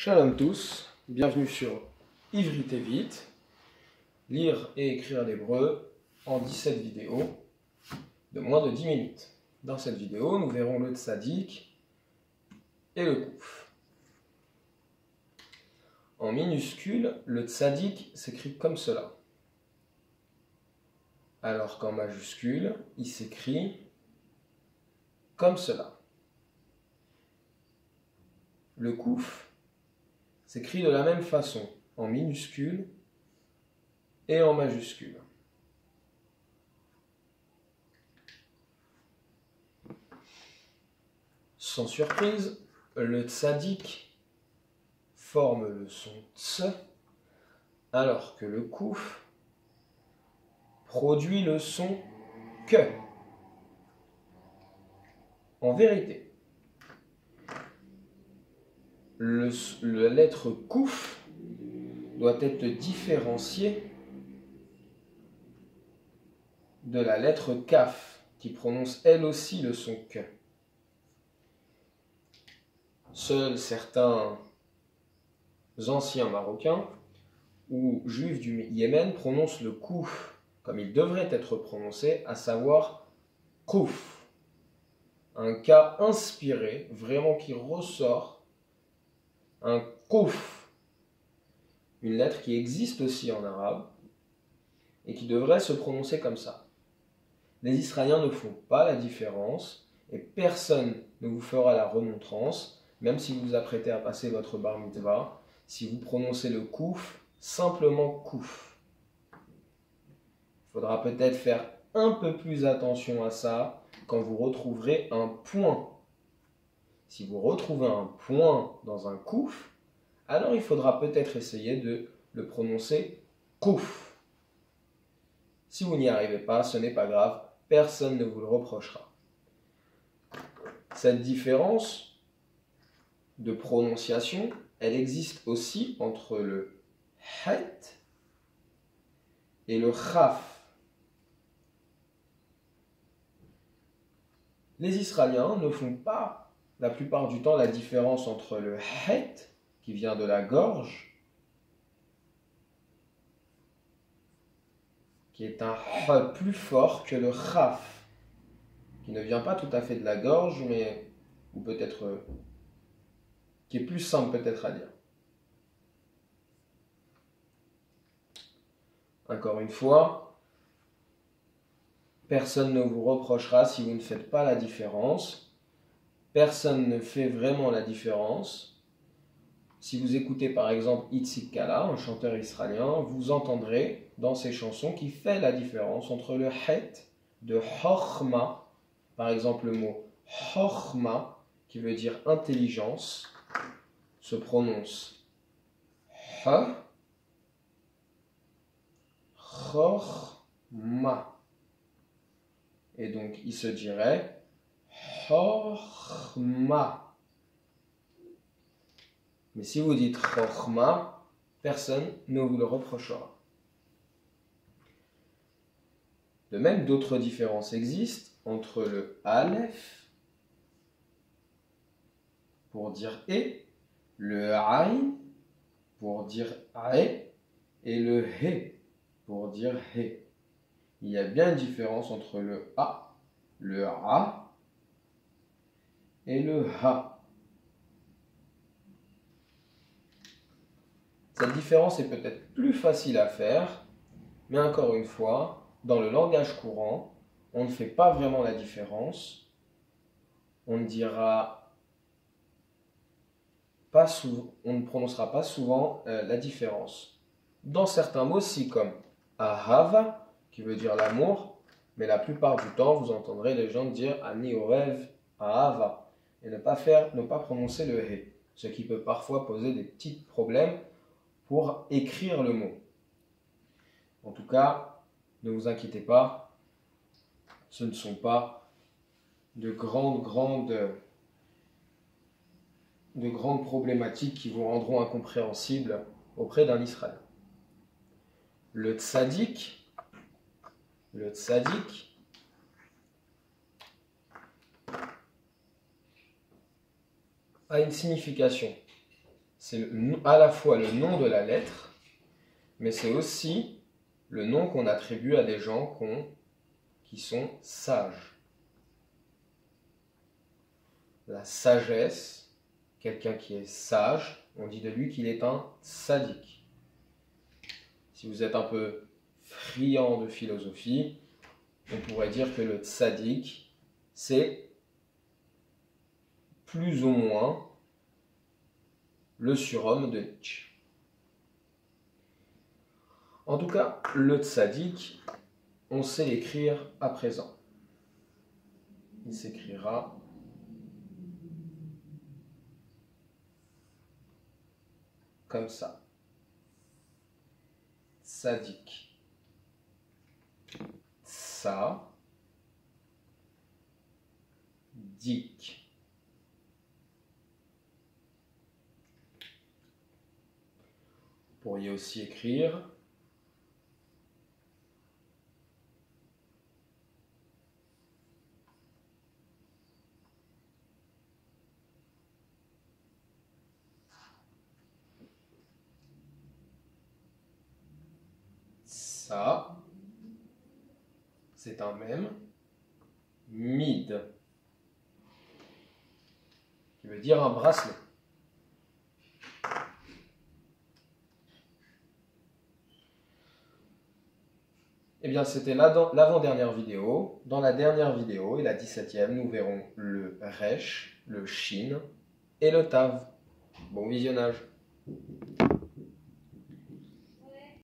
Shalom tous, bienvenue sur Ivrite et Vite, lire et écrire l'hébreu en 17 vidéos de moins de 10 minutes. Dans cette vidéo, nous verrons le tzadik et le kouf. En minuscule, le tzadik s'écrit comme cela, alors qu'en majuscule, il s'écrit comme cela. Le kouf s'écrit de la même façon, en minuscule et en majuscule. Sans surprise, le tzadik forme le son ts, alors que le kouf produit le son que. En vérité, la lettre kouf doit être différenciée de la lettre kaf, qui prononce elle aussi le son que. Seuls certains anciens Marocains ou juifs du Yémen prononcent le kouf comme il devrait être prononcé, à savoir kouf. Un cas inspiré, vraiment qui ressort, un kouf, une lettre qui existe aussi en arabe et qui devrait se prononcer comme ça. Les Israéliens ne font pas la différence et personne ne vous fera la remontrance, même si vous vous apprêtez à passer votre bar mitzvah, si vous prononcez le kouf, simplement kouf. Il faudra peut-être faire un peu plus attention à ça quand vous retrouverez un point. Si vous retrouvez un point dans un kouf, alors il faudra peut-être essayer de le prononcer kouf. Si vous n'y arrivez pas, ce n'est pas grave, personne ne vous le reprochera. Cette différence de prononciation, elle existe aussi entre le het et le chaf. Les Israéliens ne font pas la plupart du temps la différence entre le het, qui vient de la gorge, qui est un h plus fort que le chaf, qui ne vient pas tout à fait de la gorge, mais ou peut-être qui est plus simple peut-être à dire. Encore une fois, personne ne vous reprochera si vous ne faites pas la différence. Personne ne fait vraiment la différence. Si vous écoutez par exemple Itzik Kala, un chanteur israélien, vous entendrez dans ses chansons qu'il fait la différence entre le het de chokhma, par exemple le mot chokhma, qui veut dire intelligence, se prononce ch, chokhma. Et donc il se dirait chokhma. Mais si vous dites chokhma, personne ne vous le reprochera. De même, d'autres différences existent entre le aleph pour dire et, le aïn pour dire ae et le he pour dire he. Il y a bien une différence entre le a et le ha. Cette différence est peut-être plus facile à faire, mais encore une fois, dans le langage courant, on ne fait pas vraiment la différence. On ne dira pas souvent, on ne prononcera pas souvent la différence. Dans certains mots, si comme ahava, qui veut dire l'amour, mais la plupart du temps, vous entendrez les gens dire ani orev ahava, et ne pas prononcer le he, ce qui peut parfois poser des petits problèmes pour écrire le mot. En tout cas, ne vous inquiétez pas, ce ne sont pas de grandes problématiques qui vous rendront incompréhensibles auprès d'un Israélien. Le tzadik a une signification. c'est à la fois le nom de la lettre, mais c'est aussi le nom qu'on attribue à des gens qui sont sages. La sagesse, quelqu'un qui est sage, on dit de lui qu'il est un tzaddik. Si vous êtes un peu friand de philosophie, on pourrait dire que le tzaddik, c'est plus ou moins le surhomme de Nietzsche. En tout cas, le tzaddik, on sait l'écrire à présent. Il s'écrira comme ça. Tzadik. Tsa. Dik. Vous pourriez aussi écrire ça, c'est un mème, mid, qui veut dire un bracelet. Eh bien, c'était l'avant-dernière vidéo. Dans la dernière vidéo, et la 17e, nous verrons le resh, le shin et le tav. Bon visionnage.